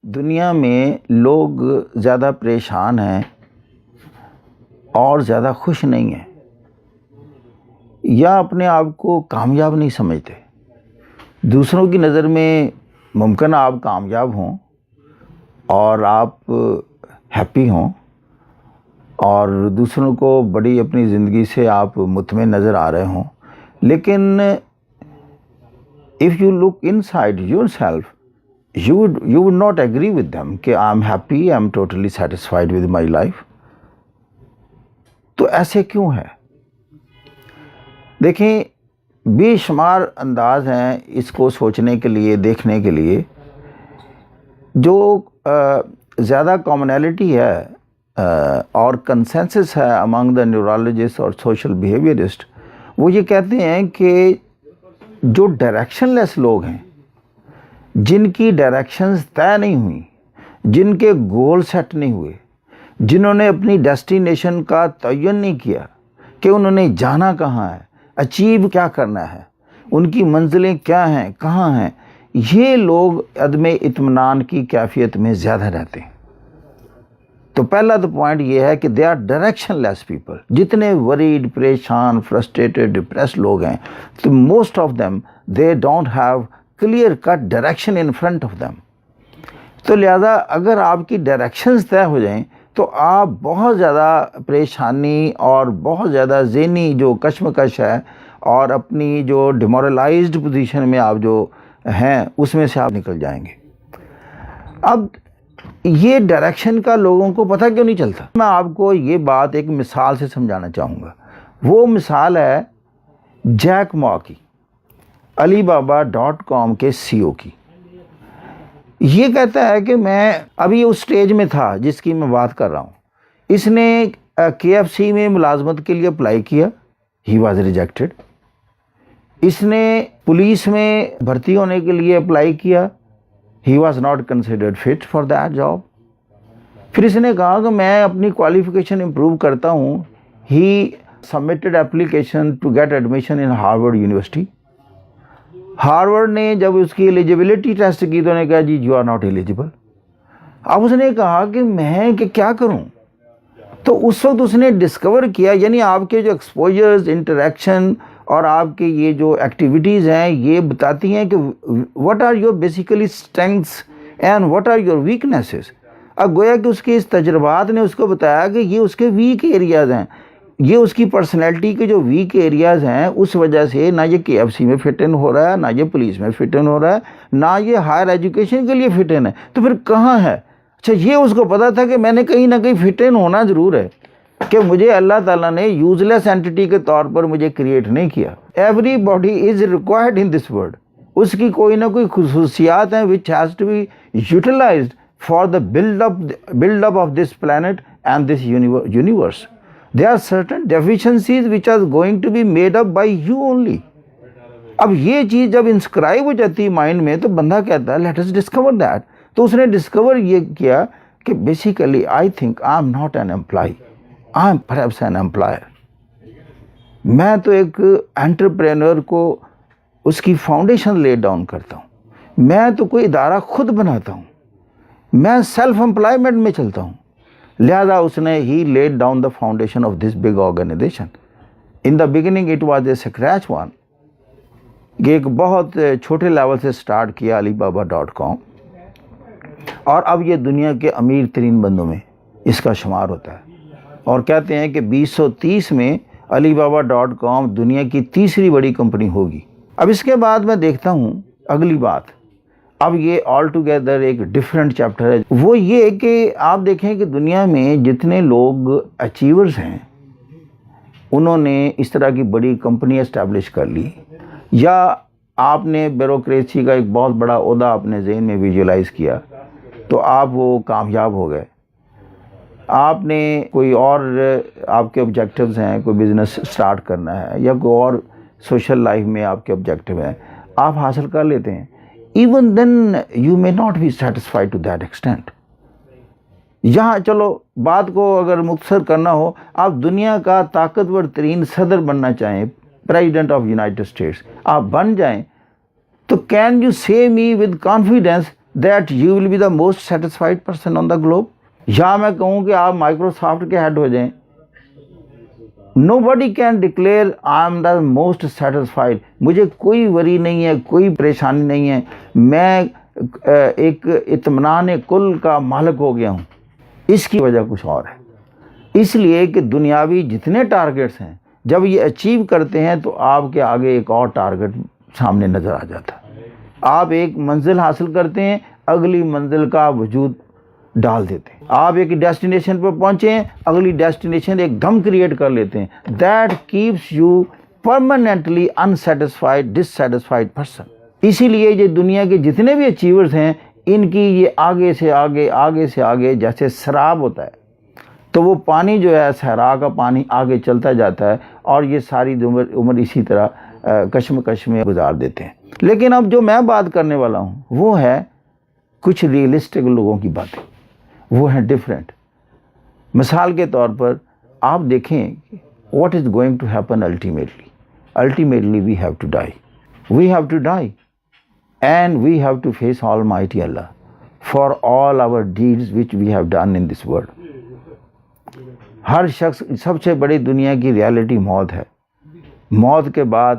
دنیا میں لوگ زیادہ پریشان ہیں اور زیادہ خوش نہیں ہیں، یا اپنے آپ کو کامیاب نہیں سمجھتے۔ دوسروں کی نظر میں ممکن آپ کامیاب ہوں اور آپ ہیپی ہوں اور دوسروں کو بڑی اپنی زندگی سے آپ مطمئن نظر آ رہے ہوں، لیکن if you look inside yourself, you would not agree with them کہ I'm happy, I'm totally satisfied with my life۔ تو ایسے کیوں ہے؟ دیکھیں، بے شمار انداز ہیں اس کو سوچنے کے لیے، دیکھنے کے لیے۔ جو زیادہ کامنالٹی ہے اور کنسنسس ہے امانگ دا نیورولوجسٹ اور سوشل بیہیویئرسٹ، وہ یہ کہتے ہیں کہ جو ڈائریکشن لیس لوگ ہیں، جن کی ڈائریکشنز طے نہیں ہوئیں، جن کے گول سیٹ نہیں ہوئے، جنہوں نے اپنی ڈیسٹینیشن کا تعین نہیں کیا کہ انہوں نے جانا کہاں ہے، اچیو کیا کرنا ہے، ان کی منزلیں کیا ہیں، کہاں ہیں، یہ لوگ عدم اطمینان کی کیفیت میں زیادہ رہتے ہیں۔ تو پہلا تو پوائنٹ یہ ہے کہ they are direction less people. جتنے وریڈ، پریشان، فرسٹریٹڈ، ڈپریس لوگ ہیں، تو most of them they don't have clear cut direction in front of them. تو لہذا اگر آپ کی ڈائریکشنز طے ہو جائیں تو آپ بہت زیادہ پریشانی اور بہت زیادہ ذہنی جو کشمکش ہے اور اپنی جو ڈیمورلائزڈ پوزیشن میں آپ جو ہیں اس میں سے آپ نکل جائیں گے۔ اب یہ ڈائریکشن کا لوگوں کو پتہ کیوں نہیں چلتا؟ میں آپ کو یہ بات ایک مثال سے سمجھانا چاہوں گا۔ وہ مثال ہے جیک ما کی، alibaba.com کے CEO کی۔ یہ کہتا ہے کہ میں ابھی اس سٹیج میں تھا جس کی میں بات کر رہا ہوں۔ اس نے KFC میں ملازمت کے لیے اپلائی کیا، ہی واز ریجیکٹڈ۔ اس نے پولیس میں بھرتی ہونے کے لیے اپلائی کیا، he was not considered fit for that job. پھر اس نے کہا کہ میں اپنی کوالیفیکیشن امپروو کرتا ہوں، he submitted application to get admission in Harvard University. Harvard نے جب اس کی ایلیجیبلٹی ٹیسٹ کی تو انہوں نے کہا جی یو آر ناٹ ایلیجیبل۔ اب اس نے کہا کہ میں کیا کروں؟ تو اس وقت اس نے ڈسکور کیا، یعنی آپ کے جو ایکسپوجرز، انٹریکشن اور آپ کے یہ جو ایکٹیویٹیز ہیں یہ بتاتی ہیں کہ what are your basically strengths and what are your weaknesses۔ اب گویا کہ اس کے اس تجربات نے اس کو بتایا کہ یہ اس کے ویک ایریاز ہیں، یہ اس کی پرسنالٹی کے جو ویک ایریاز ہیں، اس وجہ سے نہ یہ KFC میں فٹ ان ہو رہا ہے، نہ یہ پولیس میں فٹ ان ہو رہا ہے، نہ یہ ہائر ایجوکیشن کے لیے فٹ ان ہے۔ تو پھر کہاں ہے؟ اچھا، یہ اس کو پتا تھا کہ میں نے کہیں نہ کہیں فٹ ان ہونا ضرور ہے، کہ مجھے اللہ تعالیٰ نے یوز لیس اینٹی کے طور پر مجھے کریٹ نہیں کیا۔ Everybody is required in this world. اس کی کوئی نہ کوئی خصوصیات ہیں which has to be utilized for the build up of this planet and this universe۔ There are certain deficiencies which are going to be made up by you only۔ اب یہ چیز جب انسکرائب ہو جاتی ہے مائنڈ میں تو بندہ کہتا ہے let us discover that۔ تو اس نے ڈسکور یہ کیا کہ basically I think I am not an employee، I am perhaps an employer۔ میں تو ایک انٹرپرینور کو اس کی فاؤنڈیشن لے ڈاؤن کرتا ہوں، میں تو کوئی ادارہ خود بناتا ہوں، میں سیلف امپلائمنٹ میں چلتا ہوں۔ لہذا اس نے ہی laid down the foundation of this big organisation. In the beginning it was a scratch one, کہ ایک بہت چھوٹے لیول سے سٹارٹ کیا alibaba.com، اور اب یہ دنیا کے امیر ترین بندوں میں اس کا شمار ہوتا ہے، اور کہتے ہیں کہ 2030 میں alibaba.com دنیا کی تیسری بڑی کمپنی ہوگی۔ اب اس کے بعد میں دیکھتا ہوں اگلی بات، اب یہ آل ٹوگیدر ایک ڈیفرنٹ چیپٹر ہے۔ وہ یہ کہ آپ دیکھیں کہ دنیا میں جتنے لوگ اچیورز ہیں انہوں نے اس طرح کی بڑی کمپنی اسٹیبلش کر لی، یا آپ نے بیوروکریسی کا ایک بہت بڑا عہدہ اپنے ذہن میں ویژولائز کیا تو آپ وہ کامیاب ہو گئے۔ آپ نے کوئی اور آپ کے آبجیکٹیوز ہیں، کوئی بزنس سٹارٹ کرنا ہے یا کوئی اور سوشل لائف میں آپ کے آبجیکٹیو ہیں، آپ حاصل کر لیتے ہیں۔ Even then you may not be satisfied to that extent. یہاں چلو بات کو اگر مختصر کرنا ہو، آپ دنیا کا طاقتور ترین صدر بننا چاہیں، پریزیڈنٹ آف یونائٹڈ اسٹیٹس آپ بن جائیں، تو کین یو سے me with confidence that you will be the most satisfied person on the globe. یا میں کہوں کہ آپ مائکروسافٹ کے ہیڈ ہو جائیں. Nobody can declare I am the most satisfied. مجھے کوئی وری نہیں ہے, کوئی پریشانی نہیں ہے, میں ایک اطمینان کل کا مالک ہو گیا ہوں. اس کی وجہ کچھ اور ہے. اس لیے کہ دنیاوی جتنے ٹارگٹس ہیں جب یہ اچیو کرتے ہیں تو آپ کے آگے ایک اور ٹارگٹ سامنے نظر آ جاتا ہے. آپ ایک منزل حاصل کرتے ہیں, اگلی منزل کا وجود ڈال دیتے ہیں. آپ ایک ڈیسٹینیشن پہ پہنچے ہیں, اگلی ڈیسٹینیشن ایک غم کریٹ کر لیتے ہیں. That keeps you permanently unsatisfied dissatisfied person. اسی لیے یہ دنیا کے جتنے بھی اچیورز ہیں ان کی یہ آگے سے آگے جیسے سراب ہوتا ہے تو وہ پانی جو ہے صحرا کا پانی آگے چلتا جاتا ہے اور یہ ساری عمر اسی طرح کشمکش میں گزار دیتے ہیں. لیکن اب جو میں بات کرنے والا ہوں وہ ہے کچھ ریئلسٹک لوگوں کی باتیں, وہ ہیں ڈیفرنٹ. مثال کے طور پر آپ دیکھیں what is going to happen ultimately we have to die and we have to face almighty Allah for all our deeds which we have done in this world. ہر شخص, سب سے بڑی دنیا کی ریالٹی موت ہے. موت کے بعد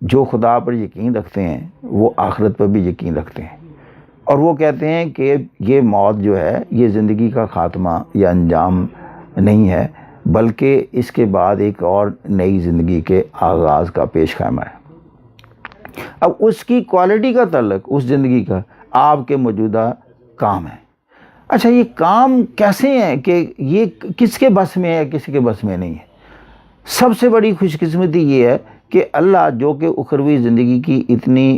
جو خدا پر یقین رکھتے ہیں وہ آخرت پر بھی یقین رکھتے ہیں اور وہ کہتے ہیں کہ یہ موت جو ہے یہ زندگی کا خاتمہ یا انجام نہیں ہے بلکہ اس کے بعد ایک اور نئی زندگی کے آغاز کا پیش خیمہ ہے. اب اس کی کوالٹی کا تعلق اس زندگی کا آپ کے موجودہ کام ہے. اچھا یہ کام کیسے ہیں کہ یہ کس کے بس میں ہے کسی کے بس میں نہیں ہے. سب سے بڑی خوش قسمتی یہ ہے کہ اللہ جو کہ اخروی زندگی کی اتنی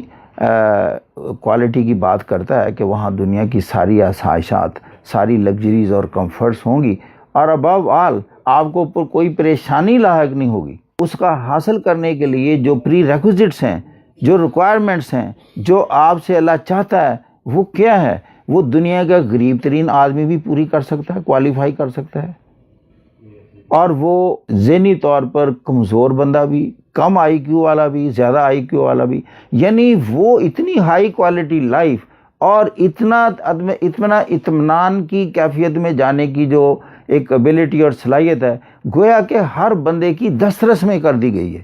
کوالٹی کی بات کرتا ہے کہ وہاں دنیا کی ساری آسائشات, ساری لگژریز اور کمفرٹس ہوں گی اور ابو آل آپ کو اوپر کوئی پریشانی لاحق نہیں ہوگی. اس کا حاصل کرنے کے لیے جو پری ریکوزٹس ہیں, جو ریکوائرمنٹس ہیں, جو آپ سے اللہ چاہتا ہے وہ کیا ہے, وہ دنیا کا غریب ترین آدمی بھی پوری کر سکتا ہے, کوالیفائی کر سکتا ہے. اور وہ ذہنی طور پر کمزور بندہ بھی, کم آئی کیو والا بھی, زیادہ آئی کیو والا بھی, یعنی وہ اتنی ہائی کوالٹی لائف اور اتنا اطمینان کی کیفیت میں جانے کی جو ایک ایبلٹی اور صلاحیت ہے گویا کہ ہر بندے کی دسترس میں کر دی گئی ہے.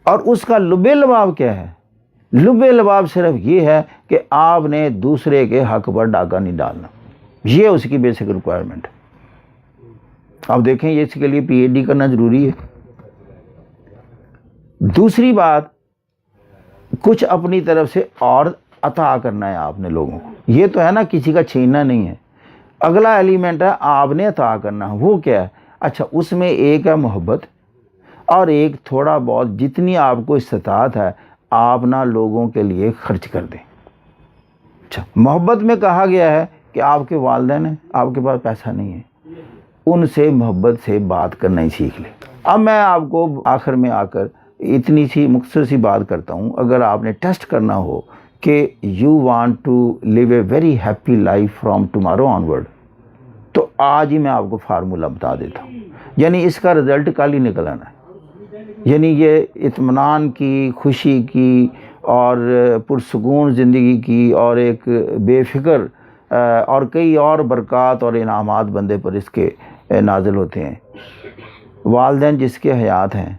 اور اس کا لب لباب کیا ہے؟ لب لباب صرف یہ ہے کہ آپ نے دوسرے کے حق پر ڈاکہ نہیں ڈالنا. یہ اس کی بیسک ریکوائرمنٹ ہے. اب دیکھیں یہ اس کے لیے پی ایچ ڈی کرنا ضروری ہے. دوسری بات, کچھ اپنی طرف سے اور عطا کرنا ہے آپ نے لوگوں کو. یہ تو ہے نا کسی کا چھیننا نہیں ہے. اگلا ایلیمنٹ ہے آپ نے عطا کرنا. وہ کیا ہے؟ اچھا اس میں ایک ہے محبت اور ایک تھوڑا بہت جتنی آپ کو استطاعت ہے آپ نہ لوگوں کے لیے خرچ کر دیں. اچھا محبت میں کہا گیا ہے کہ آپ کے والدین ہیں, آپ کے پاس پیسہ نہیں ہے, ان سے محبت سے بات کرنا ہی سیکھ لیں. اب میں آپ کو آخر میں آ کر اتنی سی مختصر سی بات کرتا ہوں. اگر آپ نے ٹیسٹ کرنا ہو کہ you want to live a very happy life from tomorrow onward تو آج ہی میں آپ کو فارمولہ بتا دیتا ہوں. یعنی اس کا رزلٹ کل ہی نکل آنا ہے. یعنی یہ اطمینان کی, خوشی کی اور پرسکون زندگی کی اور ایک بے فکر اور کئی اور برکات اور انعامات بندے پر اس کے نازل ہوتے ہیں. والدین جس کے حیات ہیں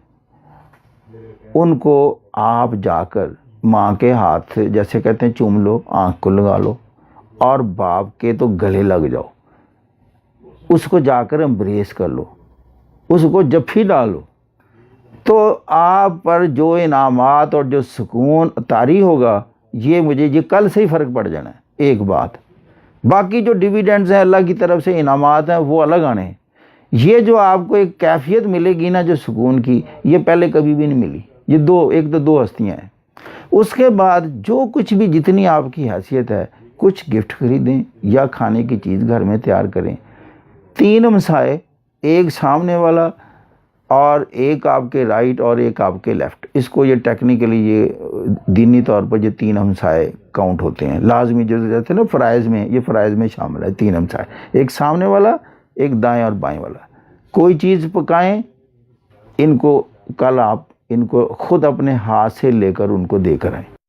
ان کو آپ جا کر ماں کے ہاتھ سے جیسے کہتے ہیں چوم لو, آنکھ کو لگا لو, اور باپ کے تو گلے لگ جاؤ, اس کو جا کر امبریس کر لو, اس کو جپھی ڈالو, تو آپ پر جو انعامات اور جو سکون طاری ہوگا یہ کل سے ہی فرق پڑ جانا ہے. ایک بات, باقی جو ڈیویڈنڈز ہیں اللہ کی طرف سے انعامات ہیں وہ الگ آنے ہیں. یہ جو آپ کو ایک کیفیت ملے گی نا جو سکون کی, یہ پہلے کبھی بھی نہیں ملی. یہ ایک تو دو ہستیاں ہیں. اس کے بعد جو کچھ بھی جتنی آپ کی حیثیت ہے کچھ گفٹ خریدیں یا کھانے کی چیز گھر میں تیار کریں. 3 ہمسائے, ایک سامنے والا اور ایک آپ کے رائٹ اور ایک آپ کے لیفٹ. اس کو یہ ٹیکنیکلی یہ دینی طور پر یہ 3 ہمسائے کاؤنٹ ہوتے ہیں. لازمی جو جیسے نا فرائض میں, یہ فرائض میں شامل ہے 3 ہمسائے, ایک سامنے والا, ایک دائیں اور بائیں والا. کوئی چیز پکائیں, ان کو کل آپ ان کو خود اپنے ہاتھ سے لے کر ان کو دے کر آئیں.